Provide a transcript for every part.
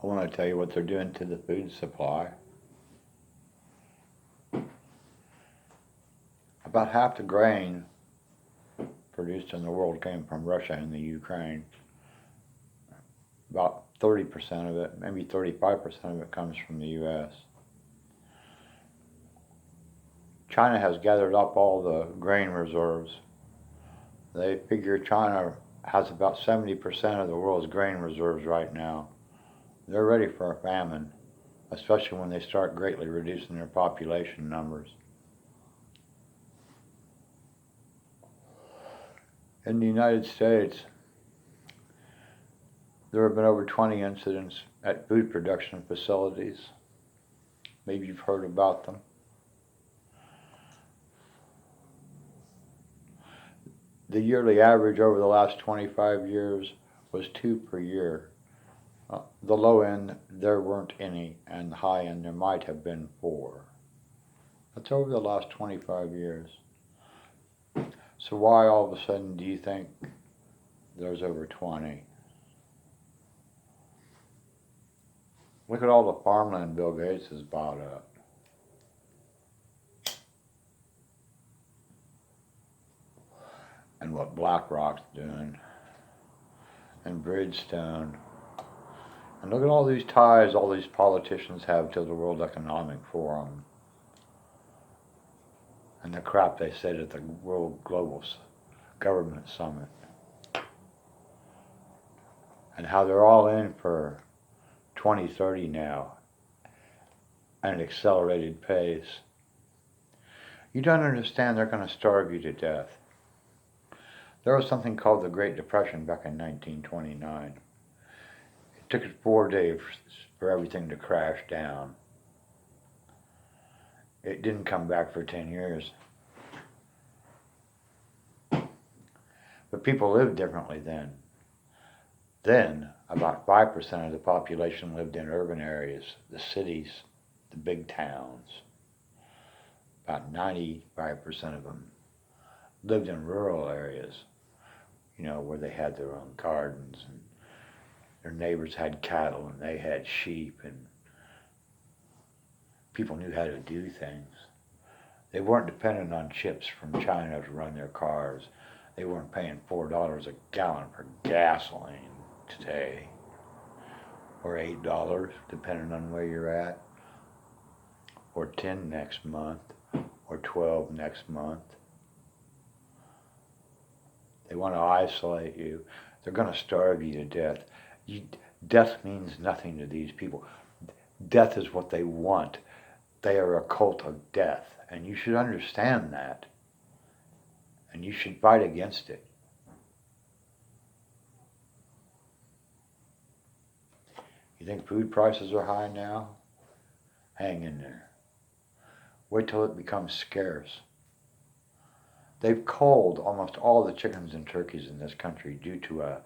I want to tell you what they're doing to the food supply. About half the grain produced in the world came from Russia and the Ukraine. About 30% of it, maybe 35% of it comes from the U.S. China has gathered up all the grain reserves. They figure China has about 70% of the world's grain reserves right now. They're ready for a famine, especially when they start greatly reducing their population numbers. In the United States, there have been over 20 incidents at food production facilities. Maybe you've heard about them. The yearly average over the last 25 years was 2 per year. The low end, there weren't any, and the high end, there might have been 4. That's over the last 25 years. So why all of a sudden do you think there's over 20? Look at all the farmland Bill Gates has bought up. And what BlackRock's doing. And Bridgestone. And look at all these ties all these politicians have to the World Economic Forum. And the crap they said at the World Global Government Summit. And how they're all in for 2030 now at an accelerated pace. You don't understand, they're going to starve you to death. There was something called the Great Depression back in 1929. It took it 4 days for everything to crash down. It didn't come back for 10 years. But people lived differently then. Then, about 5% of the population lived in urban areas, the cities, the big towns. About 95% of them lived in rural areas, where they had their own gardens and their neighbors had cattle and they had sheep and people knew how to do things. They weren't dependent on chips from China to run their cars. They weren't paying $4 a gallon for gasoline today, or $8, depending on where you're at, or 10 next month, or 12 next month. They want to isolate you. They're going to starve you to death. Death means nothing to these people. Death is what they want. They are a cult of death, and you should understand that, and you should fight against it. You think food prices are high now? Hang in there. Wait till it becomes scarce. They've culled almost all the chickens and turkeys in this country due to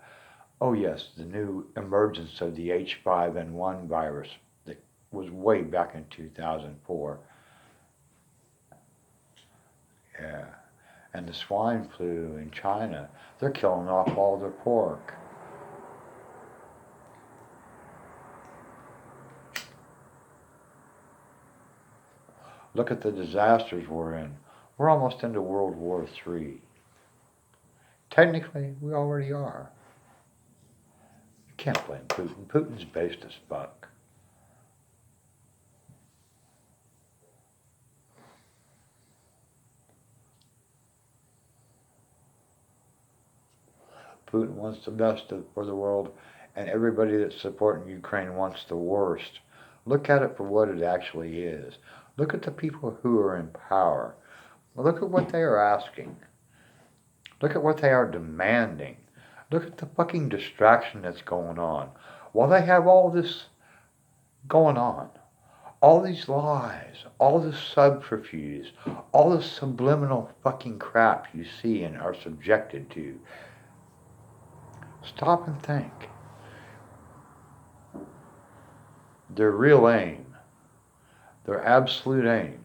the new emergence of the H5N1 virus that was way back in 2004. Yeah. And the swine flu in China, they're killing off all their pork. Look at the disasters we're in. We're almost into World War III. Technically, we already are. You can't blame Putin. Putin's based as fuck. Putin wants the best for the world, and everybody that's supporting Ukraine wants the worst. Look at it for what it actually is. Look at the people who are in power. Look at what they are asking. Look at what they are demanding. Look at the fucking distraction that's going on. While they have all this going on, all these lies, all this subterfuge, all this subliminal fucking crap you see and are subjected to, stop and think. Their real aim, their absolute aim,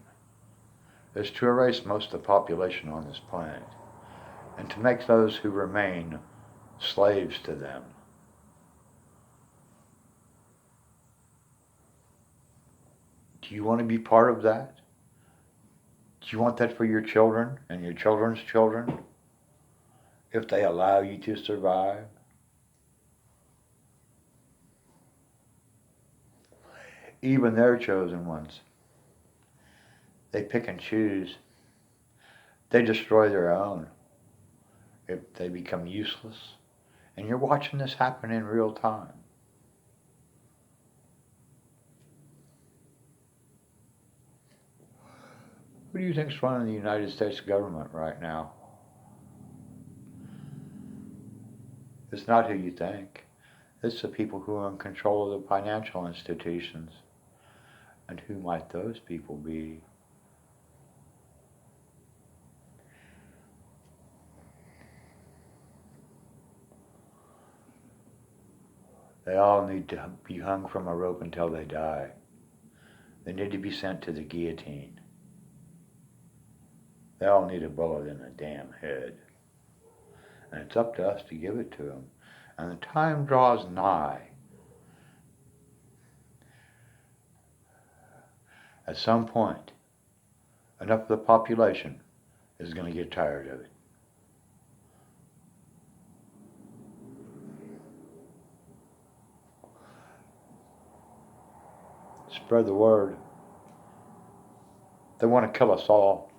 is to erase most of the population on this planet and to make those who remain slaves to them. Do you want to be part of that? Do you want that for your children and your children's children? If they allow you to survive? Even their chosen ones. They pick and choose. They destroy their own if they become useless. And you're watching this happen in real time. Who do you think's running the United States government right now? It's not who you think. It's the people who are in control of the financial institutions. And who might those people be? They all need to be hung from a rope until they die. They need to be sent to the guillotine. They all need a bullet in the damn head. And it's up to us to give it to them. And the time draws nigh. At some point, enough of the population is going to get tired of it. Spread the word. They want to kill us all.